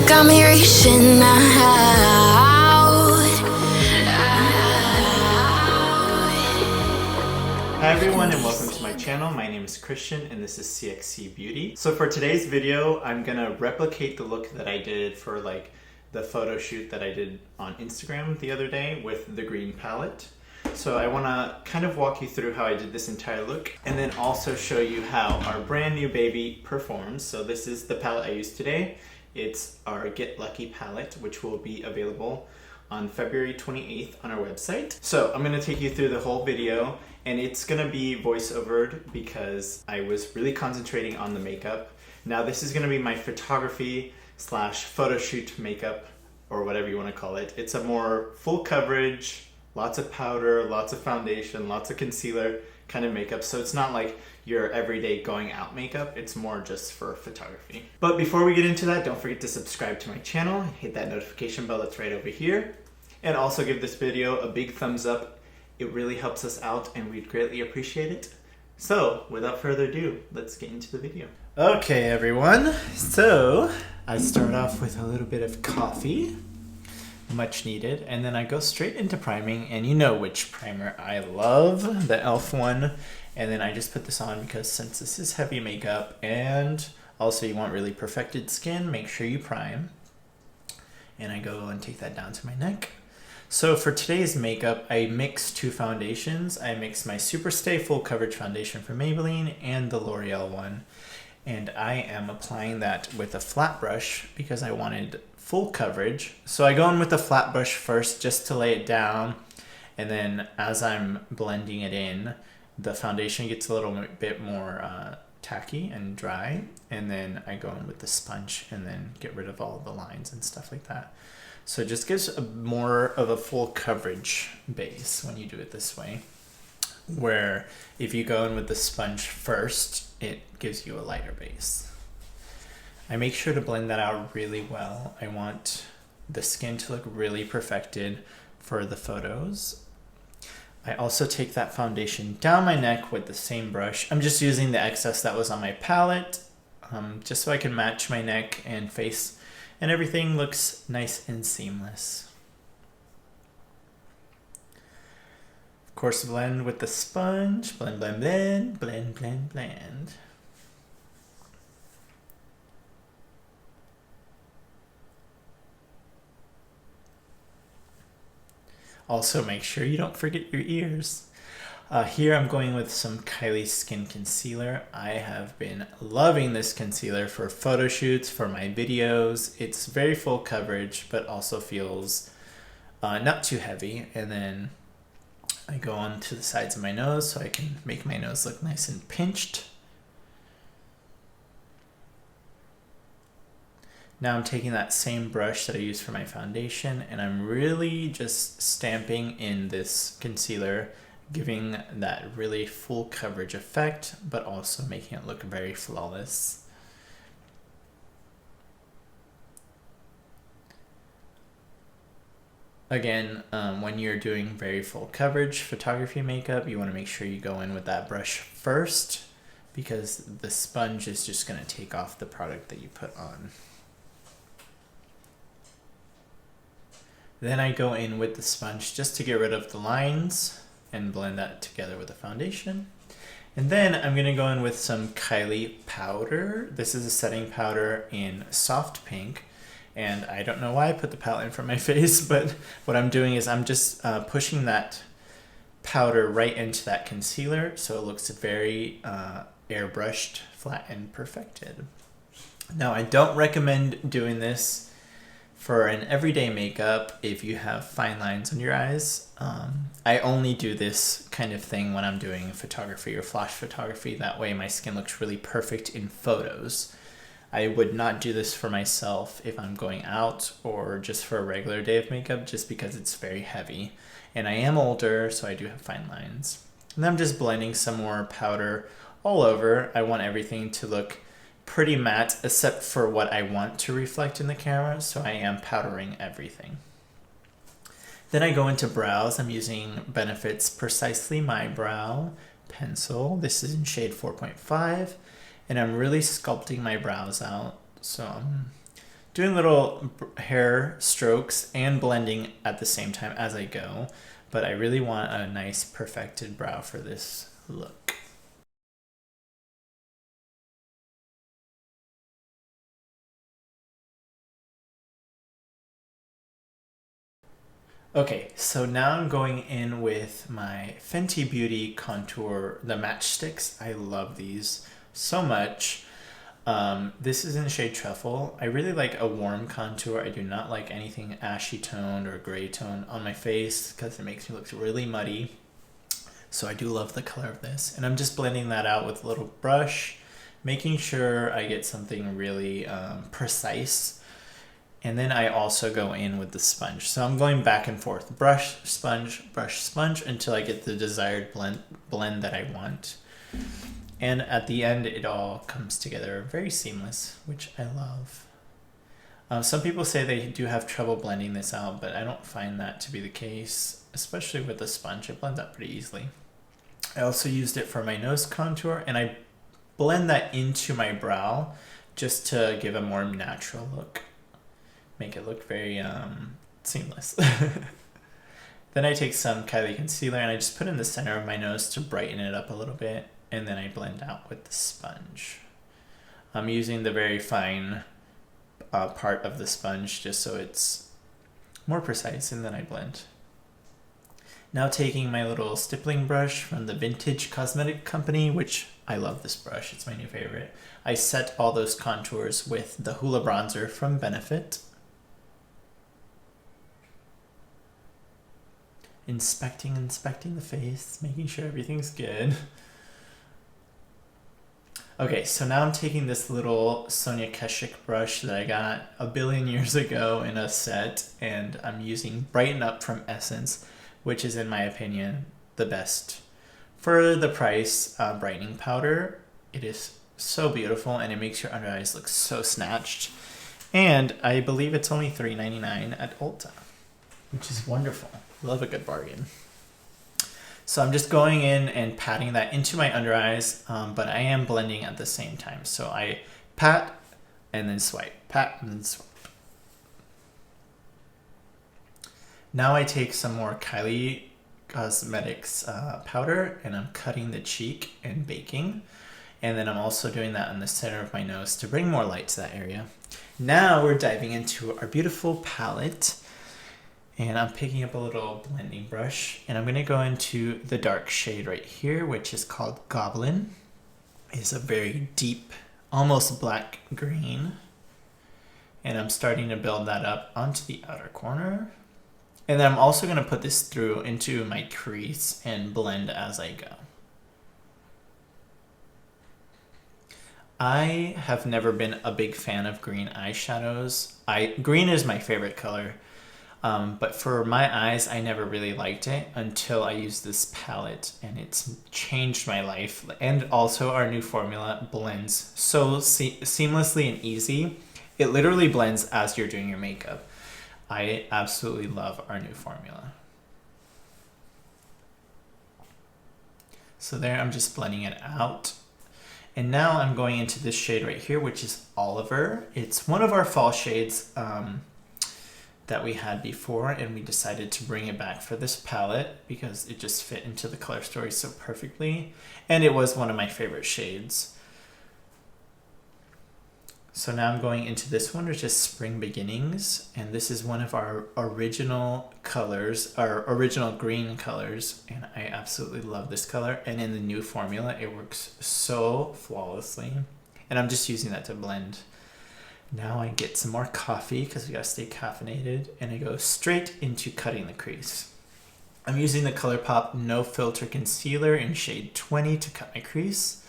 got me reaching out. Hi everyone and welcome to my channel. My name is Christian and this is CXC Beauty. So for today's video, I'm gonna replicate the look that I did for like the photo shoot that I did on Instagram the other day with the green palette. So I wanna kind of walk you through how I did this entire look and then also show you how our brand new baby performs. So this is the palette I used today. It's our Get Lucky palette, which will be available on February 28th on our website. So I'm gonna take you through the whole video and it's gonna be voiceovered because I was really concentrating on the makeup. Now this is gonna be my photography slash photo shoot makeup or whatever you wanna call it. It's a more full coverage, lots of powder, lots of foundation, lots of concealer kind of makeup. So it's not like your everyday going out makeup, it's more just for photography. But before we get into that, don't forget to subscribe to my channel, hit that notification bell that's right over here, and also give this video a big thumbs up. It really helps us out and we'd greatly appreciate it. So without further ado, let's get into the video. Okay everyone, so I start off with a little bit of coffee, much needed, and then I go straight into priming, and you know which primer I love, the e.l.f. one. And then I just put this on because since this is heavy makeup and also you want really perfected skin, make sure you prime. And I go and take that down to my neck. So for today's makeup, I mix two foundations. I mix my Superstay Full Coverage Foundation from Maybelline and the L'Oreal one. And I am applying that with a flat brush because I wanted full coverage. So I go in with the flat brush first just to lay it down. And then as I'm blending it in, the foundation gets a little bit more tacky and dry. And then I go in with the sponge and then get rid of all the lines and stuff like that. So it just gives more of a full coverage base when you do it this way. Where if you go in with the sponge first, it gives you a lighter base. I make sure to blend that out really well. I want the skin to look really perfected for the photos. I also take that foundation down my neck with the same brush. I'm just using the excess that was on my palette, just so I can match my neck and face, and everything looks nice and seamless. Of course, blend with the sponge. Blend, blend, blend, blend, blend, blend. Also, make sure you don't forget your ears. Here I'm going with some Kylie Skin Concealer. I have been loving this concealer for photo shoots, for my videos. It's very full coverage, but also feels not too heavy. And then I go on to the sides of my nose so I can make my nose look nice and pinched. Now I'm taking that same brush that I used for my foundation and I'm really just stamping in this concealer, giving that really full coverage effect, but also making it look very flawless. Again, when you're doing very full coverage photography makeup, you want to make sure you go in with that brush first because the sponge is just going to take off the product that you put on. Then I go in with the sponge just to get rid of the lines and blend that together with the foundation. And then I'm going to go in with some Kylie powder. This is a setting powder in soft pink. And I don't know why I put the palette in front of my face, but what I'm doing is I'm just pushing that powder right into that concealer so it looks very airbrushed, flat, and perfected. Now I don't recommend doing this for an everyday makeup if you have fine lines on your eyes. I only do this kind of thing when I'm doing photography or flash photography. That way my skin looks really perfect in photos. I would not do this for myself if I'm going out or just for a regular day of makeup just because it's very heavy. And I am older, so I do have fine lines. And I'm just blending some more powder all over. I want everything to look pretty matte except for what I want to reflect in the camera, so I am powdering everything. Then I go into brows. I'm using Benefit's Precisely My Brow pencil. This is in shade 4.5, and I'm really sculpting my brows out. So I'm doing little hair strokes and blending at the same time as I go, but I really want a nice perfected brow for this look. Okay, so now I'm going in with my Fenty Beauty contour, the matchsticks. I love these so much. This is in the shade Truffle. I really like a warm contour. I do not like anything ashy toned or gray tone on my face because it makes me look really muddy. So I do love the color of this. And I'm just blending that out with a little brush, making sure I get something really precise. And then I also go in with the sponge. So I'm going back and forth, brush, sponge, until I get the desired blend that I want. And at the end, it all comes together very seamless, which I love. Some people say they do have trouble blending this out, but I don't find that to be the case, especially with the sponge. It blends out pretty easily. I also used it for my nose contour, and I blend that into my brow just to give a more natural look. Make it look very seamless. Then I take some Kylie concealer and I just put in the center of my nose to brighten it up a little bit, and then I blend out with the sponge. I'm using the very fine part of the sponge just so it's more precise, and then I blend. Now taking my little stippling brush from the Vintage Cosmetic Company, which I love this brush, it's my new favorite. I set all those contours with the Hoola bronzer from Benefit. Inspecting the face, making sure everything's good. Okay, so now I'm taking this little Sonia Keshik brush that I got a billion years ago in a set, and I'm using Brighten Up from Essence, which is, in my opinion, the best. For the price brightening powder, it is so beautiful and it makes your under eyes look so snatched. And I believe it's only $3.99 at Ulta, which is wonderful. Love a good bargain. So I'm just going in and patting that into my under eyes, but I am blending at the same time. So I pat and then swipe, pat and then swipe. Now I take some more Kylie Cosmetics powder, and I'm cutting the cheek and baking. And then I'm also doing that on the center of my nose to bring more light to that area. Now we're diving into our beautiful palette. And I'm picking up a little blending brush, and I'm going to go into the dark shade right here, which is called Goblin. It's a very deep, almost black green. And I'm starting to build that up onto the outer corner. And then I'm also going to put this through into my crease and blend as I go. I have never been a big fan of green eyeshadows. Green is my favorite color. But for my eyes, I never really liked it until I used this palette, and it's changed my life. And also our new formula blends so seamlessly and easy. It literally blends as you're doing your makeup. I absolutely love our new formula. So there, I'm just blending it out. And now I'm going into this shade right here, which is Oliver. It's one of our fall shades that we had before, and we decided to bring it back for this palette because it just fit into the color story so perfectly, and it was one of my favorite shades. So now I'm going into this one, which is Spring Beginnings, and this is one of our original colors, our original green colors, and I absolutely love this color, and in the new formula it works so flawlessly, and I'm just using that to blend. Now I get some more coffee because we gotta stay caffeinated, and I go straight into cutting the crease. I'm using the ColourPop No Filter Concealer in shade 20 to cut my crease.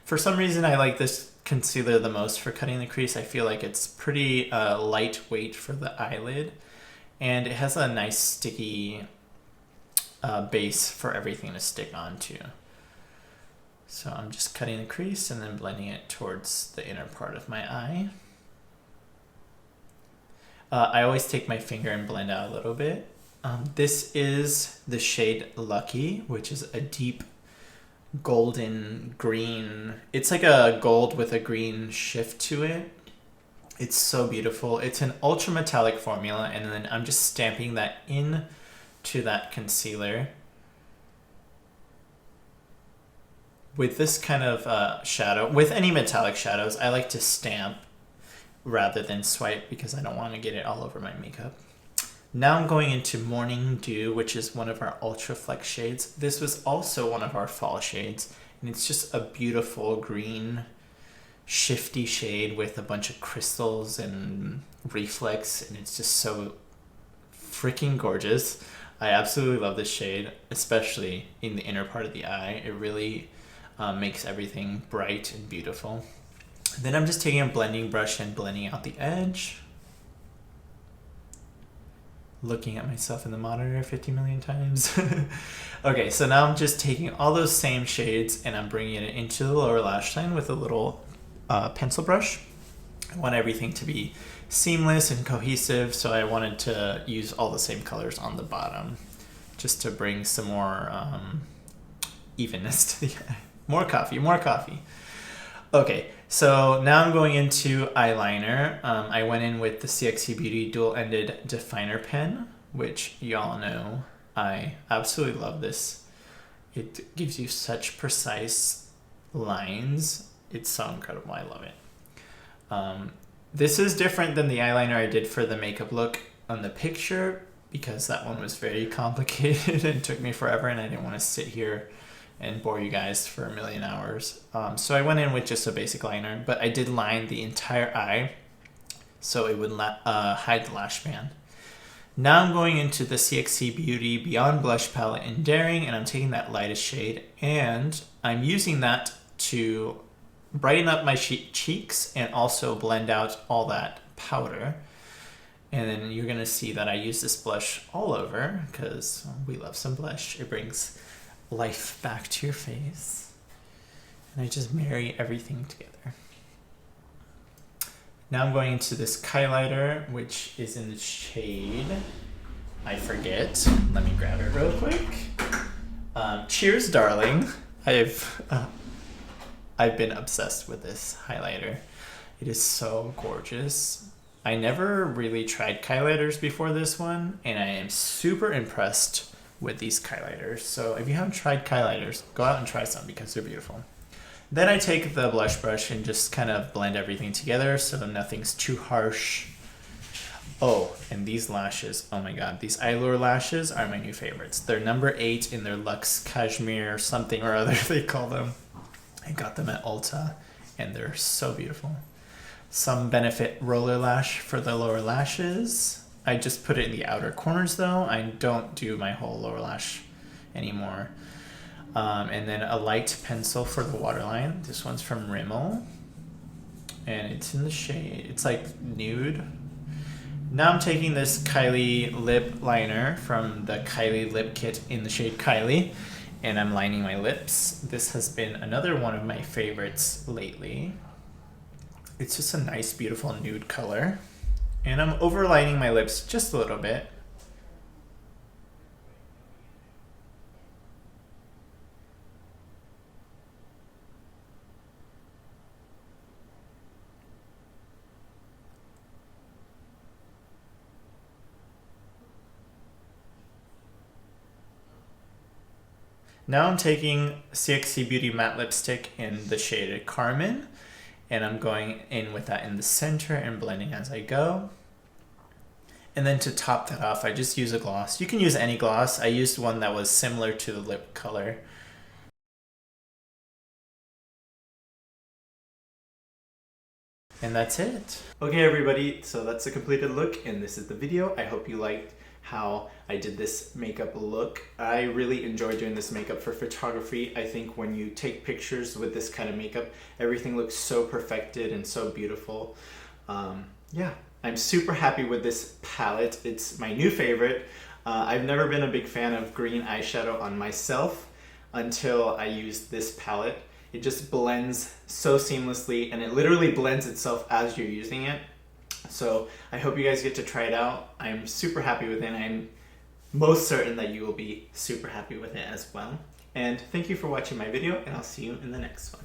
For some reason I like this concealer the most for cutting the crease. I feel like it's pretty lightweight for the eyelid, and it has a nice sticky base for everything to stick onto. So I'm just cutting the crease and then blending it towards the inner part of my eye. I always take my finger and blend out a little bit. This is the shade Lucky, which is a deep golden green. It's like a gold with a green shift to it. It's so beautiful. It's an ultra metallic formula, and then I'm just stamping that in to that concealer. With this kind of shadow, with any metallic shadows, I like to stamp rather than swipe because I don't want to get it all over my makeup. Now I'm going into Morning Dew, which is one of our Ultra Flex shades. This was also one of our fall shades, and it's just a beautiful green, shifty shade with a bunch of crystals and reflex, and it's just so freaking gorgeous. I absolutely love this shade, especially in the inner part of the eye. It really makes everything bright and beautiful. Then I'm just taking a blending brush and blending out the edge. Looking at myself in the monitor 50 million times. Okay, so now I'm just taking all those same shades and I'm bringing it into the lower lash line with a little pencil brush. I want everything to be seamless and cohesive, so I wanted to use all the same colors on the bottom just to bring some more evenness to the eye. More coffee. Okay, so now I'm going into eyeliner. I went in with the CXC Beauty dual-ended definer pen, which y'all know I absolutely love this. It gives you such precise lines. It's so incredible. I love it. This is different than the eyeliner I did for the makeup look on the picture because that one was very complicated and took me forever, and I didn't want to sit here and bore you guys for a million hours. So I went in with just a basic liner, but I did line the entire eye so it would hide the lash band. Now I'm going into the CXC Beauty Beyond Blush Palette in Daring, and I'm taking that lightest shade, and I'm using that to brighten up my cheeks and also blend out all that powder. And then you're gonna see that I use this blush all over because we love some blush. It brings life back to your face. And I just marry everything together. Now I'm going into this highlighter, which is in the shade, I forget. Let me grab it real quick. Cheers, darling. I've been obsessed with this highlighter. It is so gorgeous. I never really tried highlighters before this one, and I am super impressed with these highlighters. So if you haven't tried highlighters, go out and try some because they're beautiful. Then I take the blush brush and just kind of blend everything together so nothing's too harsh. Oh, and these lashes, oh my god, these Eyelure lashes are my new favorites. They're number 8 in their Luxe Cashmere something or other they call them. I got them at Ulta and they're so beautiful. Some Benefit Roller Lash for the lower lashes. I just put it in the outer corners though. I don't do my whole lower lash anymore. And then a light pencil for the waterline. This one's from Rimmel. And it's in the shade, it's like nude. Now I'm taking this Kylie lip liner from the Kylie lip kit in the shade Kylie. And I'm lining my lips. This has been another one of my favorites lately. It's just a nice, beautiful nude color. And I'm overlining my lips just a little bit. Now I'm taking CXC Beauty Matte Lipstick in the shade Carmen, and I'm going in with that in the center and blending as I go. And then to top that off, I just use a gloss. You can use any gloss. I used one that was similar to the lip color. And that's it. Okay everybody, so that's a completed look and this is the video. I hope you liked how I did this makeup look. I really enjoy doing this makeup for photography. I think when you take pictures with this kind of makeup, everything looks so perfected and so beautiful. Yeah, I'm super happy with this palette. It's my new favorite. I've never been a big fan of green eyeshadow on myself until I used this palette. It just blends so seamlessly and it literally blends itself as you're using it. So I hope you guys get to try it out. I'm super happy with it and I'm most certain that you will be super happy with it as well. And thank you for watching my video and I'll see you in the next one.